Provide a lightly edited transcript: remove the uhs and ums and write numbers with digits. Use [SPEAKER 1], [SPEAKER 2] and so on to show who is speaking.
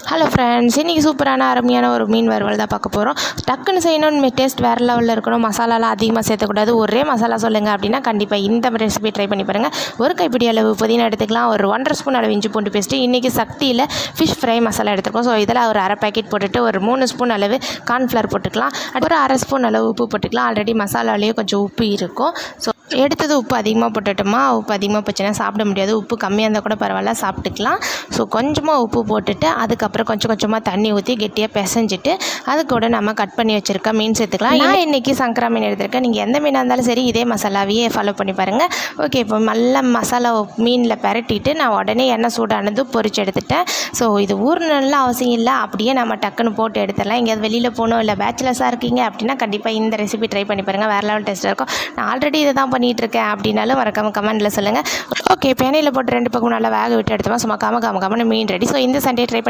[SPEAKER 1] Hello friends, இன்றைக்கி சூப்பரான அருமையான ஒரு மீன் வறுவல் தான் பார்க்க போகிறோம். டக்குன்னு செய்யணும்னு டேஸ்ட் வேறு லெவலில் இருக்கணும். மசாலாலாம் அதிகமாக சேர்த்தக்கூடாது. ஒரே மசாலா சொல்லுங்கள் அப்படின்னா கண்டிப்பாக இந்த ரெசிபி ட்ரை பண்ணி பாருங்கள். ஒரு கைப்பிடி அளவு புதினா எடுத்துக்கலாம். ஒரு 1.5 ஸ்பூன் அளவு இஞ்சி பூண்டு பேஸ்ட்டு. இன்றைக்கி சக்தியில் ஃபிஷ் ஃப்ரை மசாலா எடுத்துருக்கோம். ஸோ இதில் ஒரு அரை பேக்கெட் போட்டுட்டு ஒரு 3 ஸ்பூன் அளவு கார்ன்ஃப்ளவர் போட்டுக்கலாம். ஒரு அரை ஸ்பூன் அளவு உப்பு போட்டுக்கலாம். ஆல்ரெடி மசாலாலேயே கொஞ்சம் உப்பு இருக்கும். ஸோ எடுத்தது உப்பு அதிகமாக போட்டுட்டோமா, உப்பு அதிகமாக போச்சுன்னா சாப்பிட முடியாது. உப்பு கம்மியாக இருந்தால் கூட பரவாயில்ல, சாப்பிட்டுக்கலாம். ஸோ கொஞ்சமாக உப்பு போட்டுட்டு அதுக்கப்புறம் கொஞ்சம் கொஞ்சமாக தண்ணி ஊற்றி கெட்டியாக பிசைஞ்சிட்டு அது கூட நம்ம கட் பண்ணி வச்சுருக்க மீன் சேர்த்துக்கலாம். நான் இன்றைக்கி சங்கரா மீன் எடுத்திருக்கேன். நீங்கள் எந்த மீனாக இருந்தாலும் சரி இதே மசாலாவையே ஃபாலோ பண்ணி பாருங்கள். ஓகே, இப்போ நல்ல மசாலா மீனில் பரட்டிட்டு நான் உடனே எண்ணெய் சூடானது பொரிச்சு எடுத்துட்டேன். ஸோ இது ஊறணும்லாம் அவசியம் இல்லை, அப்படியே நம்ம டக்குன்னு போட்டு எடுத்துடலாம். எங்கேயாவது வெளியில் போகணும் இல்லை பேச்சுலர்ஸாக இருக்கீங்க அப்படின்னா கண்டிப்பாக இந்த ரெசிபி ட்ரை பண்ணி பாருங்கள். வேறு லெவல் டேஸ்ட்டாக இருக்கும். நான் ஆல்ரெடி இதை தான் பண்ணிகிட்ருக்கேன் அப்படின்னாலும் மறக்காம கமெண்ட்டில் சொல்லுங்கள். ஓகே, இப்போ எண்ணெயில் போட்டு 2 பக்கம் நல்லா வேக விட்டு எடுத்தோமா, சும்மா கம மீன் ரெடி. ஸோ இந்த சண்டே ட்ரை பண்ணி